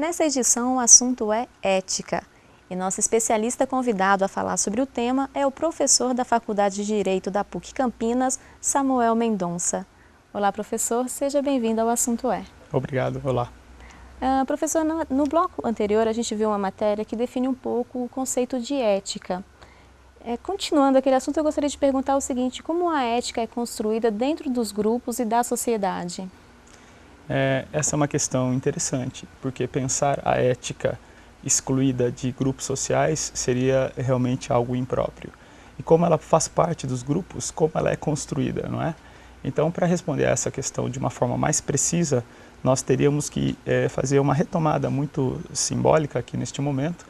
Nessa edição, o assunto é ética. E nosso especialista convidado a falar sobre o tema é o professor da Faculdade de Direito da PUC Campinas, Samuel Mendonça. Olá, professor, seja bem-vindo ao Assunto É. Obrigado, olá. Professor, no bloco anterior a gente viu uma matéria que define um pouco o conceito de ética. Continuando aquele assunto, eu gostaria de perguntar o seguinte: como a ética é construída dentro dos grupos e da sociedade? Essa é uma questão interessante, porque pensar a ética excluída de grupos sociais seria realmente algo impróprio. E como ela faz parte dos grupos, como ela é construída, não é? Então, para responder a essa questão de uma forma mais precisa, nós teríamos que fazer uma retomada muito simbólica aqui neste momento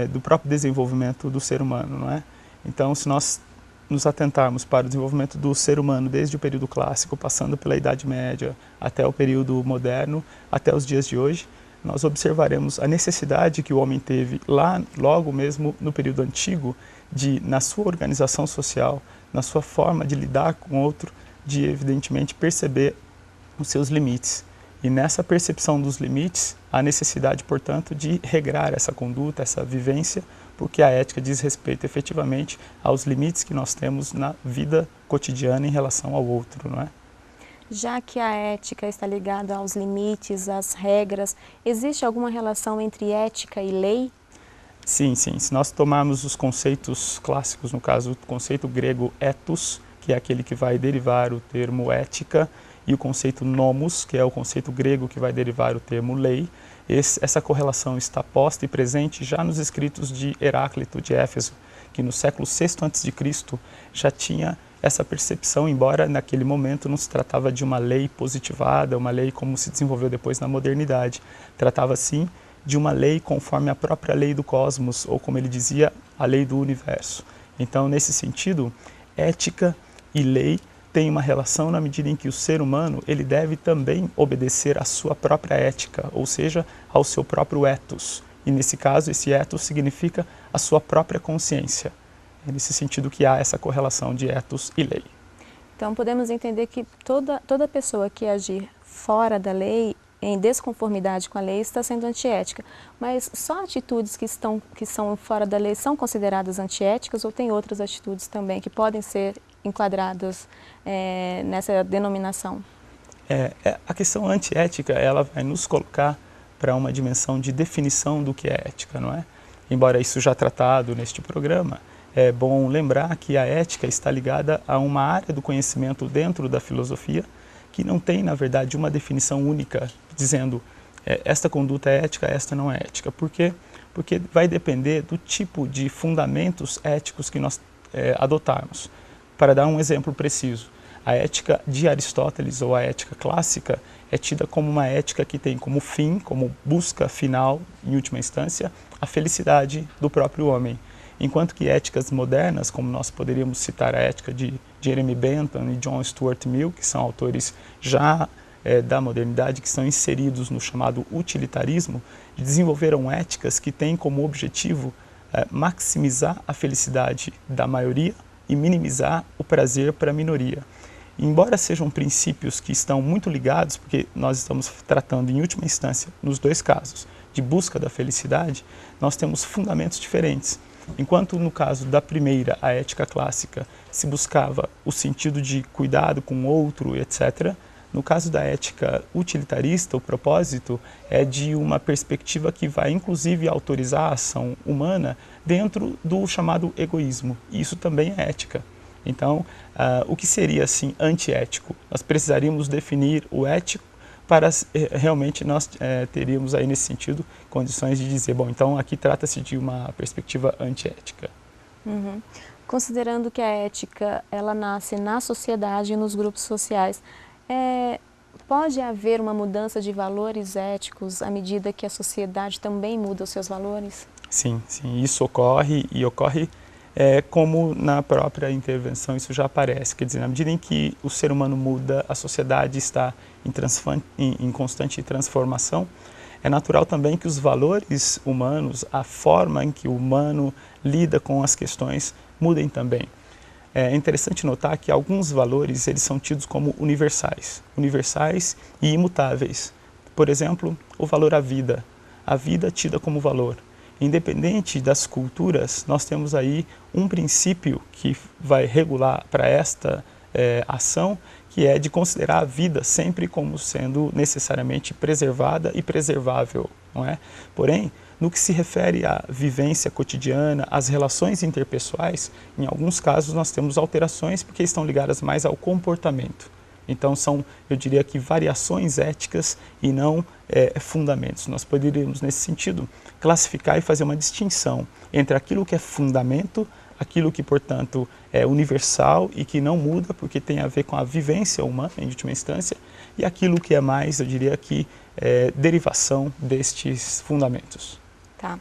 do próprio desenvolvimento do ser humano, não é? Então, se nós nos atentarmos para o desenvolvimento do ser humano desde o período clássico, passando pela Idade Média, até o período moderno, até os dias de hoje, nós observaremos a necessidade que o homem teve logo mesmo no período antigo, de, na sua organização social, na sua forma de lidar com o outro, de evidentemente perceber os seus limites. E nessa percepção dos limites, há necessidade, portanto, de regrar essa conduta, essa vivência, porque a ética diz respeito efetivamente aos limites que nós temos na vida cotidiana em relação ao outro, não é? Já que a ética está ligada aos limites, às regras, existe alguma relação entre ética e lei? Sim, sim. Se nós tomarmos os conceitos clássicos, no caso o conceito grego ethos, que é aquele que vai derivar o termo ética, e o conceito nomos, que é o conceito grego que vai derivar o termo lei, essa correlação está posta e presente já nos escritos de Heráclito de Éfeso, que no século VI a.C. já tinha essa percepção, embora naquele momento não se tratava de uma lei positivada, uma lei como se desenvolveu depois na modernidade. Tratava, sim, de uma lei conforme a própria lei do cosmos, ou como ele dizia, a lei do universo. Então, nesse sentido, ética e lei têm uma relação na medida em que o ser humano ele deve também obedecer à sua própria ética, ou seja, ao seu próprio ethos. E nesse caso, esse ethos significa a sua própria consciência. É nesse sentido que há essa correlação de ethos e lei. Então podemos entender que toda pessoa que agir fora da lei, em desconformidade com a lei, está sendo antiética. Mas só atitudes que são fora da lei são consideradas antiéticas ou tem outras atitudes também que podem ser enquadradas nessa denominação? A questão antiética, ela vai nos colocar para uma dimensão de definição do que é ética, não é? Embora isso já tratado neste programa, é bom lembrar que a ética está ligada a uma área do conhecimento dentro da filosofia que não tem, na verdade, uma definição única, dizendo esta conduta é ética, esta não é ética. Por quê? Porque vai depender do tipo de fundamentos éticos que nós adotarmos. Para dar um exemplo preciso, a ética de Aristóteles, ou a ética clássica, é tida como uma ética que tem como fim, como busca final, em última instância, a felicidade do próprio homem. Enquanto que éticas modernas, como nós poderíamos citar a ética de Jeremy Bentham e John Stuart Mill, que são autores já da modernidade, que estão inseridos no chamado utilitarismo, desenvolveram éticas que têm como objetivo maximizar a felicidade da maioria e minimizar o prazer para a minoria. Embora sejam princípios que estão muito ligados, porque nós estamos tratando em última instância, nos dois casos, de busca da felicidade, nós temos fundamentos diferentes. Enquanto no caso da primeira, a ética clássica, se buscava o sentido de cuidado com o outro, etc., no caso da ética utilitarista, o propósito é de uma perspectiva que vai inclusive autorizar a ação humana dentro do chamado egoísmo. E isso também é ética. Então, o que seria assim antiético? Nós precisaríamos definir o ético para realmente nós teríamos aí nesse sentido condições de dizer, bom, então aqui trata-se de uma perspectiva antiética. Uhum. Considerando que a ética ela nasce na sociedade e nos grupos sociais, pode haver uma mudança de valores éticos à medida que a sociedade também muda os seus valores? Sim, sim, isso ocorre e ocorre como na própria intervenção isso já aparece, quer dizer, na medida em que o ser humano muda, a sociedade está em constante transformação, é natural também que os valores humanos, a forma em que o humano lida com as questões mudem também. É interessante notar que alguns valores eles são tidos como universais e imutáveis. Por exemplo, o valor à vida. A vida tida como valor. Independente das culturas, nós temos aí um princípio que vai regular para esta ação, que é de considerar a vida sempre como sendo necessariamente preservada e preservável, não é? Porém, no que se refere à vivência cotidiana, às relações interpessoais, em alguns casos nós temos alterações porque estão ligadas mais ao comportamento. Então são, eu diria que, variações éticas e não fundamentos. Nós poderíamos, nesse sentido, classificar e fazer uma distinção entre aquilo que é fundamento, aquilo que, portanto, é universal e que não muda porque tem a ver com a vivência humana, em última instância, e aquilo que é mais, eu diria que, derivação destes fundamentos. Tá.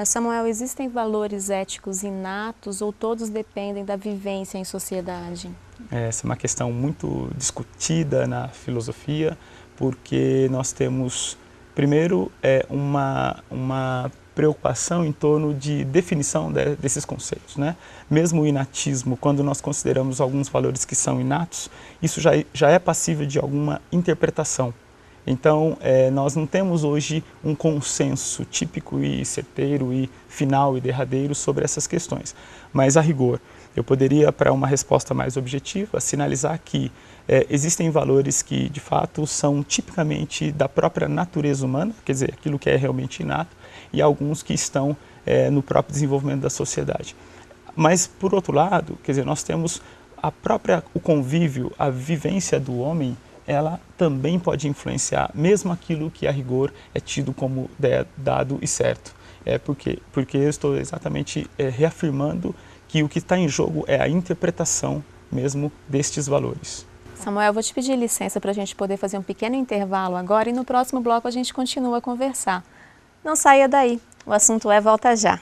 Samuel, existem valores éticos inatos ou todos dependem da vivência em sociedade? Essa é uma questão muito discutida na filosofia, porque nós temos, primeiro, uma preocupação em torno de definição desses conceitos, né? Mesmo o inatismo, quando nós consideramos alguns valores que são inatos, isso já é passível de alguma interpretação. Então, nós não temos hoje um consenso típico e certeiro e final e derradeiro sobre essas questões. Mas, a rigor, eu poderia, para uma resposta mais objetiva, sinalizar que existem valores que, de fato, são tipicamente da própria natureza humana, quer dizer, aquilo que é realmente inato, e alguns que estão no próprio desenvolvimento da sociedade. Mas, por outro lado, quer dizer, nós temos o convívio, a vivência do homem, ela também pode influenciar, mesmo aquilo que a rigor é tido como dado e certo. Porque eu estou exatamente reafirmando que o que está em jogo é a interpretação mesmo destes valores. Samuel, eu vou te pedir licença para a gente poder fazer um pequeno intervalo agora e no próximo bloco a gente continua a conversar. Não saia daí, o assunto Volta Já.